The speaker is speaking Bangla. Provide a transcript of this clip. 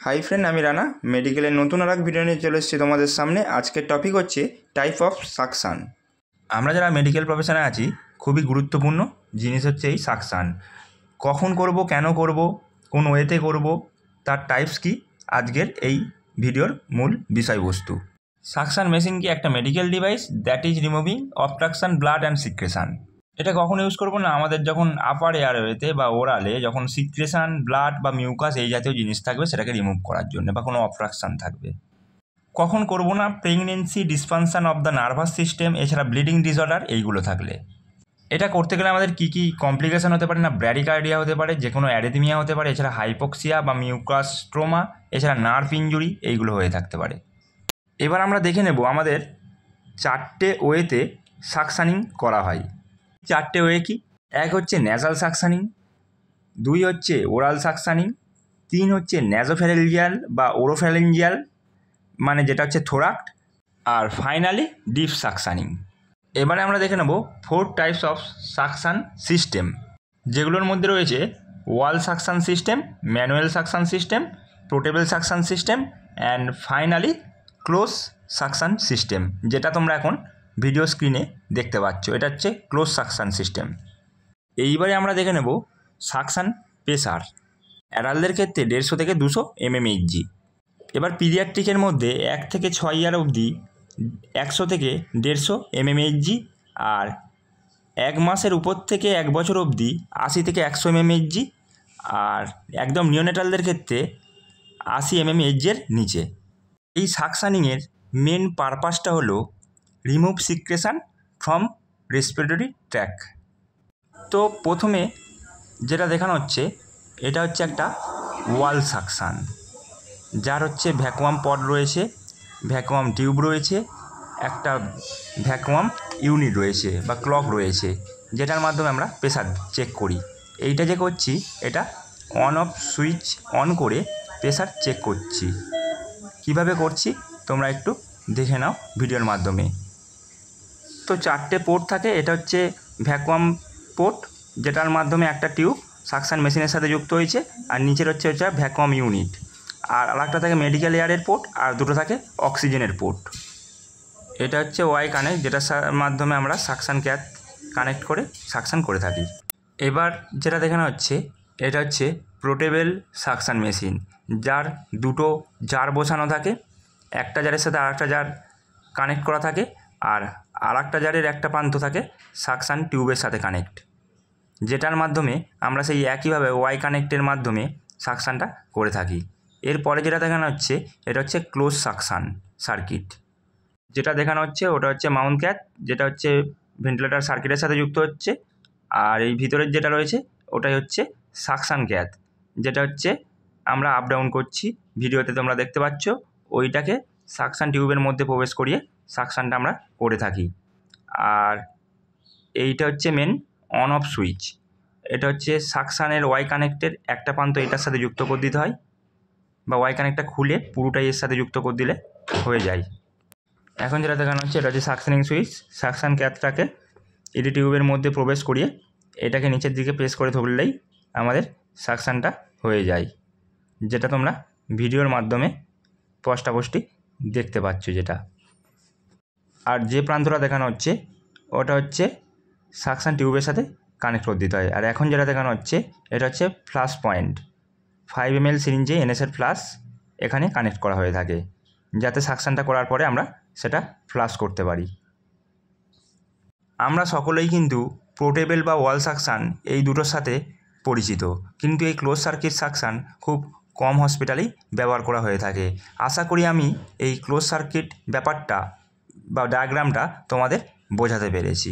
হাই ফ্রেন্ড, আমি রানা মেডিকেলের নতুন আর এক ভিডিও নিয়ে চলে এসেছি তোমাদের সামনে। আজকের টপিক হচ্ছে টাইপ অফ সাকশান। আমরা যারা মেডিকেল প্রফেশনে আছি, খুবই গুরুত্বপূর্ণ জিনিস হচ্ছে এই সাকশান। কখন করব, কেন করব, কোন ওয়েতে করব, তার টাইপস কি, আজকের এই ভিডিওর মূল বিষয়বস্তু। সাকশান মেশিন কি একটা medical device that is removing obstruction blood and secretion. এটা কখন ইউজ করবো না, আমাদের যখন আপার এয়ারওয়েতে বা ওরালে যখন সিক্রেশন, ব্লাড বা মিউকাস এই জাতীয় জিনিস থাকবে সেটাকে রিমুভ করার জন্য, বা কোনো অবস্ট্রাকশন থাকবে। কখন করব না, pregnancy, dysfunction of the nervous system, এছাড়া ব্লিডিং ডিসঅর্ডার এইগুলো থাকলে। এটা করতে গেলে আমাদের কী কী কমপ্লিকেশন হতে পারে না, ব্র্যাডিকার্ডিয়া হতে পারে, যে কোনো অ্যারিথমিয়া হতে পারে, এছাড়া হাইপোক্সিয়া বা মিউকাস স্ট্রোমা, এছাড়া নার্ভ ইনজুরি এইগুলো হয়ে থাকতে পারে। এবার আমরা দেখে নেব আমাদের 4টে ওয়েতে সাকশানিং করা হয়। 4টে ওয়ে কি? এক হচ্ছে ন্যাজাল সাকশানিং, 2 হচ্ছে ওরাল সাকশানিং, 3 হচ্ছে ন্যাজোফ্যারেঞ্জিয়াল বা ওরোফ্যারেঞ্জিয়াল, মানে যেটা হচ্ছে থোরাক্ট, আর ফাইনালি ডিপ সাকশানিং। এবারে আমরা দেখে নেব 4 টাইপস অফ সাকশান সিস্টেম, যেগুলোর মধ্যে রয়েছে wall suction system, manual suction system, portable suction system and finally close suction system, যেটা তোমরা এখন ভিডিও স্ক্রিনে দেখতে পাচ্ছ। এটা হচ্ছে ক্লোজ সাকশান সিস্টেম। এইবারে আমরা দেখে নেব সাকশান প্রেসার। অ্যাডাল্টদের ক্ষেত্রে 150 থেকে 200 mmHg। এবার পিডিয়াট্রিকের মধ্যে 1 থেকে 6 ইয়ার অবধি 100 থেকে 150 mmHg, আর 1 মাসের উপর থেকে 1 বছর অবধি 80 থেকে 100 mmHg, আর একদম নিওনেটালদের ক্ষেত্রে 80 mmHg এর নিচে। এই সাকশানিংয়ের মেন পারপাসটা হলো remove secretion from respiratory track. তো প্রথমে যেটা দেখানো হচ্ছে এটা হচ্ছে একটা ওয়াল সাকশান, যার হচ্ছে ভ্যাকুয়াম পড রয়েছে, ভ্যাকুয়াম টিউব রয়েছে, একটা ভ্যাকুয়াম ইউনিট রয়েছে বা ক্লক রয়েছে, যেটার মাধ্যমে আমরা প্রেসার চেক করি। এইটা যে করছি এটা অন অফ সুইচ অন করে প্রেসার চেক করছি। কিভাবে করছি তোমরা একটু দেখে নাও ভিডিওর মাধ্যমে। তো 4টে পোর্ট থাকে। এটা হচ্ছে ভ্যাকুয়াম পোর্ট, যেটার মাধ্যমে একটা টিউব সাকশান মেশিনের সাথে যুক্ত হয়েছে, আর নিচের হচ্ছে ভ্যাকুয়াম ইউনিট, আর আরেকটা থাকে মেডিকেল এয়ারের পোর্ট, আর দুটো থাকে অক্সিজেনের পোর্ট। এটা হচ্ছে ওয়াই কানেক্ট, যেটার মাধ্যমে আমরা সাকশান ক্যাথ কানেক্ট করে সাকশান করে থাকি। এবার যেটা দেখানো হচ্ছে এটা হচ্ছে পোর্টেবল সাকশান মেশিন, যার দুটো জার বসানো থাকে, একটা জারের সাথে আরেকটা জার কানেক্ট করা থাকে, আর আরেকটা জারের একটা প্রান্ত থাকে সাকশান টিউবের সাথে কানেক্ট, যেটার মাধ্যমে আমরা সেই একইভাবে ওয়াই কানেক্টের মাধ্যমে সাকশানটা করে থাকি। এরপরে যেটা দেখানো হচ্ছে এটা হচ্ছে ক্লোজ সাকশান সার্কিট। যেটা দেখানো হচ্ছে ওটা হচ্ছে মাউন্ট ক্যাথ, যেটা হচ্ছে ভেন্টিলেটর সার্কিটের সাথে যুক্ত হচ্ছে, আর এই ভিতরের যেটা রয়েছে ওটাই হচ্ছে সাকশান ক্যাথ, যেটা হচ্ছে আমরা আপ ডাউন করছি, ভিডিওতে তোমরা দেখতে পাচ্ছ। ওইটাকে সাকশান টিউবের মধ্যে প্রবেশ করিয়ে সাকশানটা আমরা করে থাকি। আর এইটা হচ্ছে মেন অন অফ সুইচ। এটা হচ্ছে সাকশানের ওয়াই কানেক্টের একটা প্রান্ত এটার সাথে যুক্ত করে দিতে হয়, বা ওয়াই কানেক্টটা খুলে পুরোটাই এর সাথে যুক্ত করে দিলে হয়ে যায়। এখন যেটা দেখানো হচ্ছে এটা হচ্ছে সাকশানিং সুইচ। সাকশান ক্যাথটাকে এডি টিউবের মধ্যে প্রবেশ করিয়ে এটাকে নিচের দিকে প্রেস করে ধরলেই আমাদের সাকশানটা হয়ে যায়, যেটা তোমরা ভিডিওর মাধ্যমে স্পষ্টাস্পষ্টি দেখতে পাচ্ছ যেটা। আর যে প্রান্তটা দেখানো হচ্ছে ওটা হচ্ছে সাকশান টিউবের সাথে কানেক্ট করে দিতে হয়। আর এখন যেটা দেখানো হচ্ছে এটা হচ্ছে ফ্লাশ পয়েন্ট। 5 ml সিরিঞ্জে এনএসের ফ্লাশ এখানে কানেক্ট করা হয়ে থাকে, যাতে সাকশানটা করার পরে আমরা সেটা ফ্লাশ করতে পারি। আমরা সকলেই কিন্তু পোর্টেবল বা ওয়াল সাকশান এই দুটোর সাথে পরিচিত, কিন্তু এই ক্লোজ সার্কিট সাকশান খুব কম হসপিটালেই ব্যবহার করা হয়ে থাকে। আশা করি আমি এই ক্লোজ সার্কিট ব্যাপারটা বা ডায়াগ্রামটা তোমাদের বোঝাতে পেরেছি।